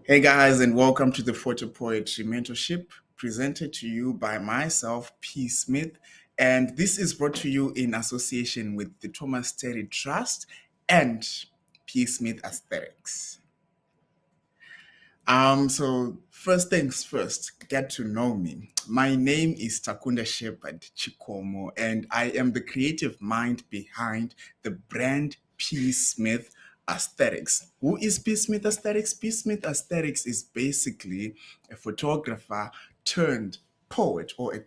Hey guys, and welcome to the Photopoetry Mentorship presented to you by myself, P. Smith. And this is brought to you in association with the Thomas Terry Trust and P. Smith Aesthetics. So first things first, get to know me. My name is Takunda Shepherd Chikomo, and I am the creative mind behind the brand P. Smith Aesthetics. Who is P. Smith Aesthetics? P. Smith Aesthetics is basically a photographer turned poet or a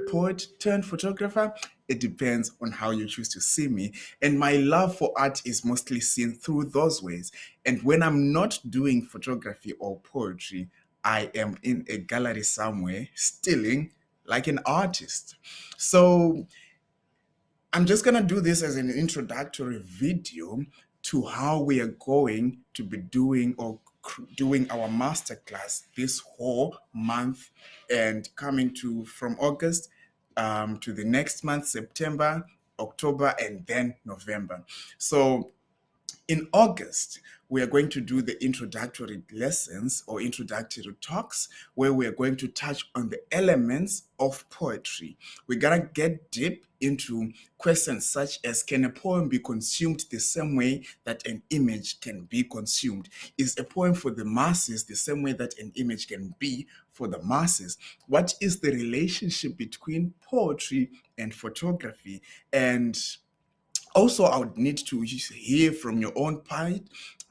poet turned photographer. It depends on how you choose to see me. And my love for art is mostly seen through those ways. And when I'm not doing photography or poetry, I am in a gallery somewhere, stealing like an artist. So I'm just going to do this as an introductory video to how we are going to be doing doing our masterclass this whole month and coming to from August to the next month, September, October, and then November. So in August, we are going to do the introductory lessons or introductory talks where we are going to touch on the elements of poetry. We're going to get deep into questions such as, can a poem be consumed the same way that an image can be consumed? Is a poem for the masses the same way that an image can be for the masses? What is the relationship between poetry and photography? And also, I would need to hear from your own part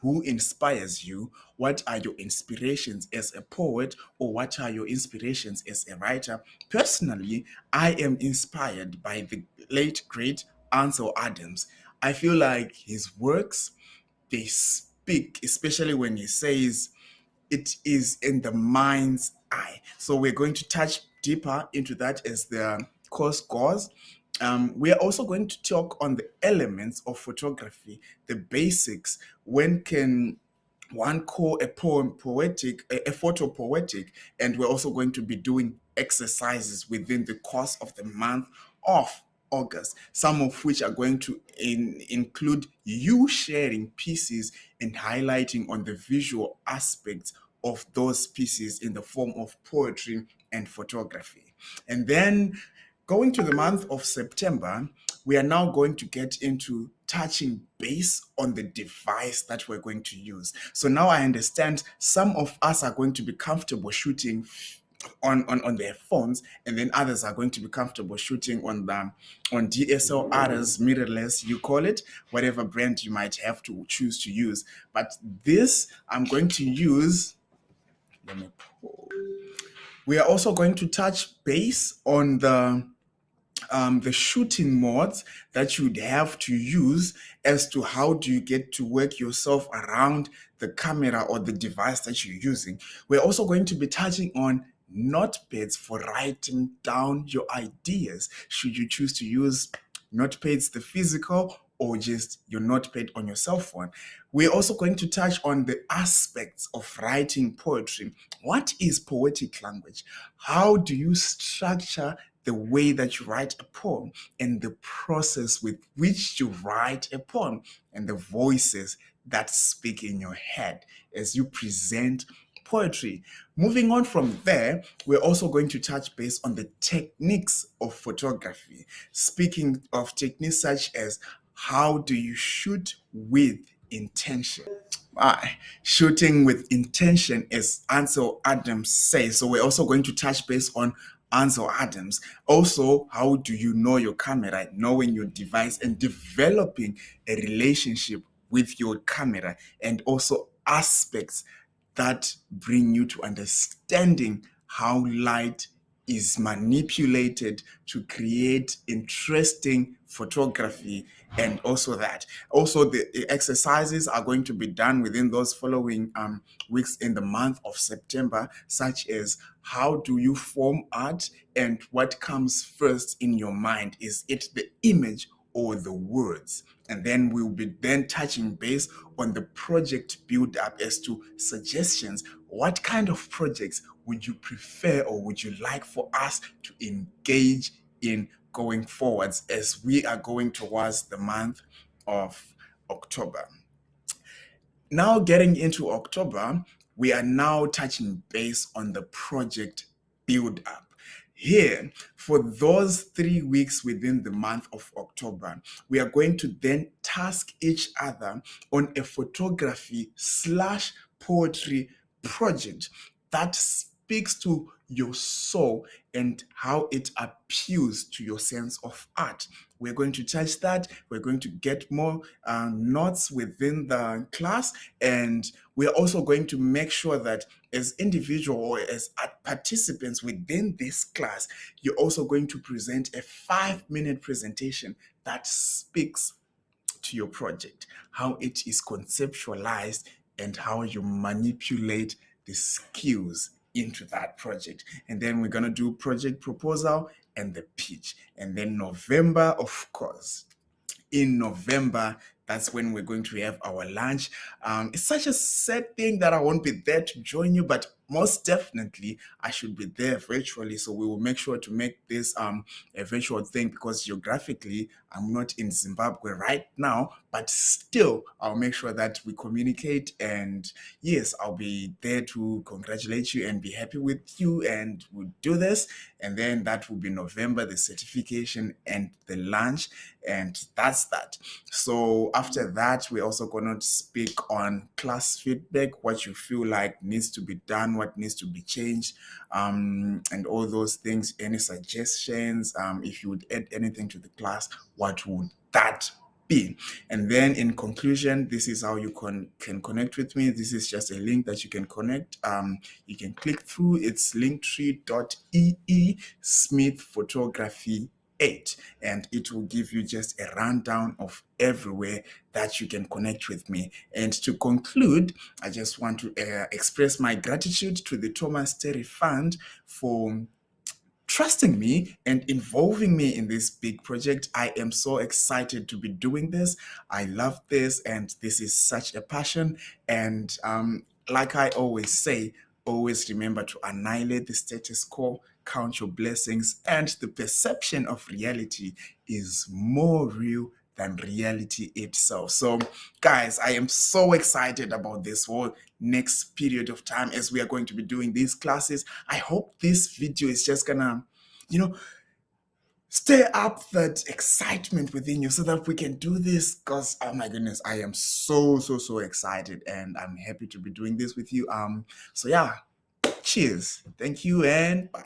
who inspires you. What are your inspirations as a poet, or what are your inspirations as a writer? Personally, I am inspired by the late, great Ansel Adams. I feel like his works, they speak, especially when he says, it is in the mind's eye. So we're going to touch deeper into that as the course goes. We are also going to talk on the elements of photography, the basics. When can one call a poem poetic, a photo poetic? And we're also going to be doing exercises within the course of the month of August, some of which are going to include you sharing pieces and highlighting on the visual aspects of those pieces in the form of poetry and photography. And then going to the month of September, we are now going to get into touching base on the device that we're going to use. So now I understand some of us are going to be comfortable shooting on their phones, and then others are going to be comfortable shooting on DSLRs, mirrorless, you call it, whatever brand you might have to choose to use. But this I'm going to use. Let me pull. We are also going to touch base on the shooting modes that you'd have to use as to how do you get to work yourself around the camera or the device that you're using. We're also going to be touching on notepads for writing down your ideas. Should you choose to use notepads, the physical, or just your notepad on your cell phone? We're also going to touch on the aspects of writing poetry. What is poetic language? How do you structure the way that you write a poem, and the process with which you write a poem, and the voices that speak in your head as you present poetry? Moving on from there, we're also going to touch base on the techniques of photography. Speaking of techniques such as, how do you shoot with intention? Shooting with intention, as Ansel Adams says. So we're also going to touch base on Ansel Adams. Also, how do you know your camera, knowing your device, and developing a relationship with your camera, and also aspects that bring you to understanding how light is manipulated to create interesting photography, and also that. Also, the exercises are going to be done within those following weeks in the month of September, such as, how do you form art, and what comes first in your mind? Is it the image or the words? And then we'll be then touching base on the project build up as to suggestions. What kind of projects would you prefer, or would you like for us to engage in going forwards as we are going towards the month of October? Now, getting into October, we are now touching base on the project build up. Here, for those 3 weeks within the month of October, we are going to then task each other on a photography slash poetry project that speaks to your soul and how it appeals to your sense of art. We're going to touch that. We're going to get more notes within the class, and we're also going to make sure that as individual or as participants within this class, you're also going to present a 5-minute presentation that speaks to your project, how it is conceptualized, and how you manipulate the skills into that project. And then we're going to do project proposal and the pitch. And then November, of course, in November, that's when we're going to have our lunch. It's such a sad thing that I won't be there to join you, but most definitely I should be there virtually. So we will make sure to make this a virtual thing, because geographically I'm not in Zimbabwe right now, but still I'll make sure that we communicate. And yes, I'll be there to congratulate you and be happy with you, and we'll do this. And then that will be November, the certification and the lunch, and that's that. So after that, we're also going to speak on class feedback, what you feel like needs to be done, what needs to be changed, and all those things. Any suggestions? If you would add anything to the class, what would that be? And then in conclusion, this is how you can connect with me. This is just a link that you can connect. You can click through. It's linktree.ee Smith Photography 8, and it will give you just a rundown of everywhere that you can connect with me. And to conclude, I just want to express my gratitude to the Thomas Terry Fund for trusting me and involving me in this big project. I am so excited to be doing this. I love this, and this is such a passion. And like I always say, always remember to annihilate the status quo, count your blessings, and the perception of reality is more real than reality itself. So, guys, I am so excited about this whole next period of time as we are going to be doing these classes. I hope this video is just gonna, stir up that excitement within you so that we can do this, because oh my goodness, I am so excited, and I'm happy to be doing this with you. So yeah, cheers, thank you, and bye.